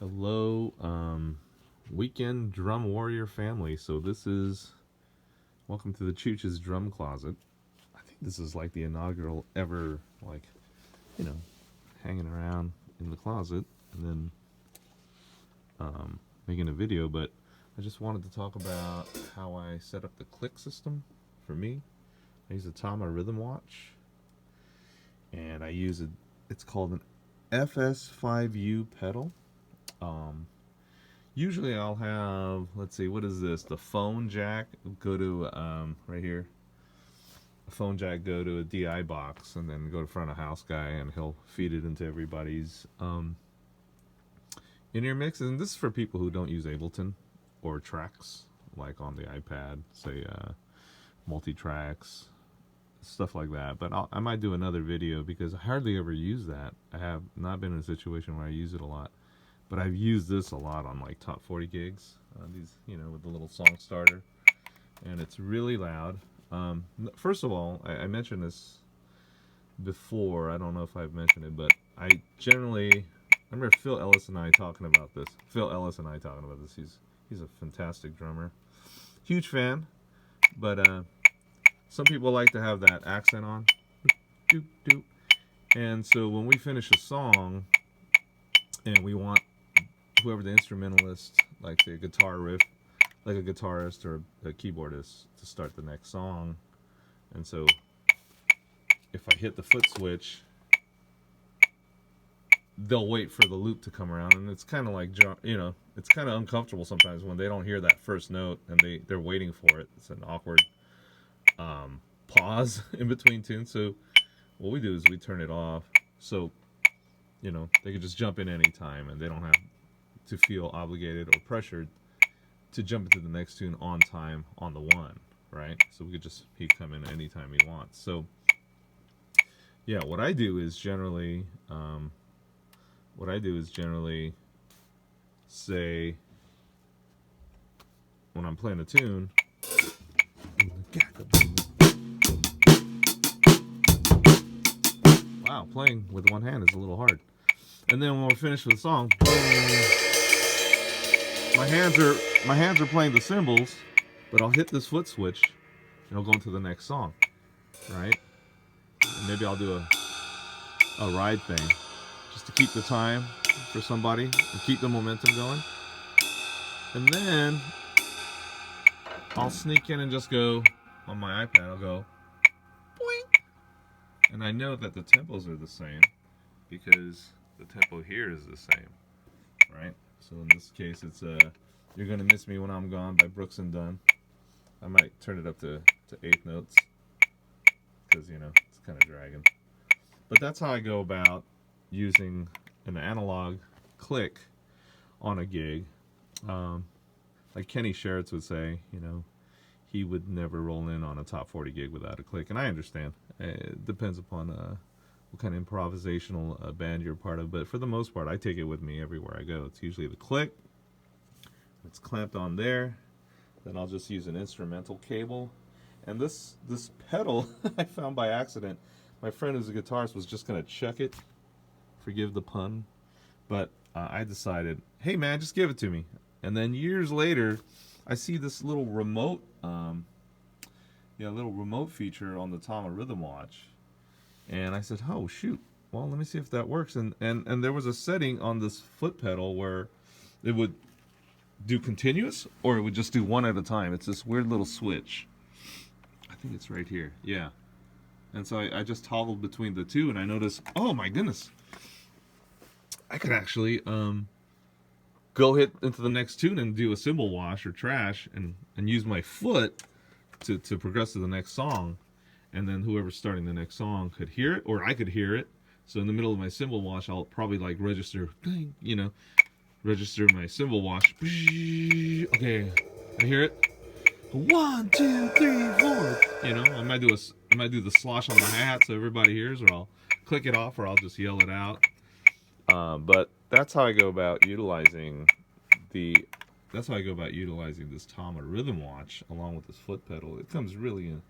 Hello, weekend drum warrior family. So this is welcome to the Chooch's drum closet. I think this is like the inaugural ever, like, you know, hanging around in the closet and then making a video. But I just wanted to talk about how I set up the click system for me. I use a Tama Rhythm Watch, and I use a, it's called an FS5U pedal. Usually I'll have, let's see, what is this? The phone jack go to, right here. A phone jack go to a DI box, and then go to front of house guy, and he'll feed it into everybody's in-ear mix. And this is for people who don't use Ableton or tracks, like on the iPad, say multi-tracks, stuff like that. But I might do another video because I hardly ever use that. I have not been in a situation where I use it a lot. But I've used this a lot on like top 40 gigs, these, with the little song starter, and it's really loud. First of all, I mentioned this before. I don't know if I've mentioned it, but I remember Phil Ellis and I talking about this. He's a fantastic drummer, huge fan. But some people like to have that accent on, doop doop. And so when we finish a song, and we want whoever the instrumentalist, like say a guitar riff, like a guitarist or a keyboardist, to start the next song. And so if I hit the foot switch, they'll wait for the loop to come around, and it's kind of like, it's kind of uncomfortable sometimes when they don't hear that first note and they're waiting for it. It's an awkward pause in between tunes. So what we do is we turn it off, so they can just jump in anytime, and they don't have to feel obligated or pressured to jump into the next tune on time on the one, right? So he come in anytime he wants. So yeah, what I do is generally say, when I'm playing a tune, wow, playing with one hand is a little hard. And then when we're finished with the song, my hands are playing the cymbals, but I'll hit this foot switch and I'll go into the next song, right? And maybe I'll do a ride thing just to keep the time for somebody and keep the momentum going. And then I'll sneak in and just go on my iPad. I'll go boing, and I know that the tempos are the same because the tempo here is the same, right? So in this case, it's "You're Gonna Miss Me When I'm Gone" by Brooks and Dunn. I might turn it up to eighth notes because it's kind of dragging. But that's how I go about using an analog click on a gig. Like Kenny Sherritts would say, he would never roll in on a top 40 gig without a click, and I understand. It depends upon what kind of improvisational band you're part of, but for the most part, I take it with me everywhere I go. It's usually the click. It's clamped on there. Then I'll just use an instrumental cable. And this pedal I found by accident. My friend who's a guitarist was just gonna chuck it. Forgive the pun, but I decided, hey man, just give it to me. And then years later, I see this little remote, feature on the Tama Rhythm Watch, and I said, oh shoot, well let me see if that works. And there was a setting on this foot pedal where it would do continuous or it would just do one at a time. It's this weird little switch. I think it's right here. Yeah. And so I just toggled between the two, and I noticed, oh my goodness, I could actually go hit into the next tune and do a cymbal wash or trash, and use my foot to progress to the next song. And then whoever's starting the next song could hear it, or I could hear it. So in the middle of my cymbal wash, I'll probably like register my cymbal wash. Okay, I hear it. 1, 2, 3, 4. I might do the slosh on the hat so everybody hears, or I'll click it off, or I'll just yell it out. But that's how I go about utilizing this Tama Rhythm Watch along with this foot pedal. It comes really in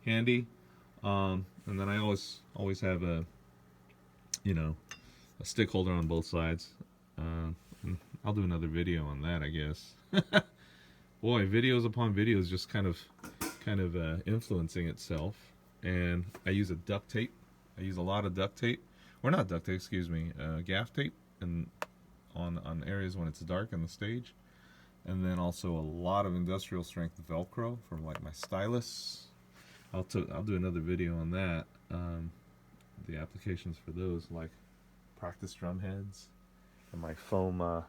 handy. And then I always have a stick holder on both sides. And I'll do another video on that, I guess. Boy, videos upon videos just kind of influencing itself. And I use a duct tape. I use a lot of duct tape, or not duct tape, excuse me, gaff tape, and on areas when it's dark on the stage. And then also a lot of industrial strength Velcro from like my stylus. I'll do another video on that. The applications for those, like practice drum heads, and my foam,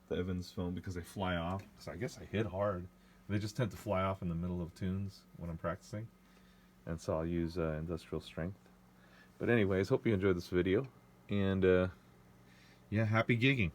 the Evans foam, because they fly off. Because I guess I hit hard. They just tend to fly off in the middle of tunes when I'm practicing. And so I'll use industrial strength. But anyways, hope you enjoyed this video. And yeah, happy gigging.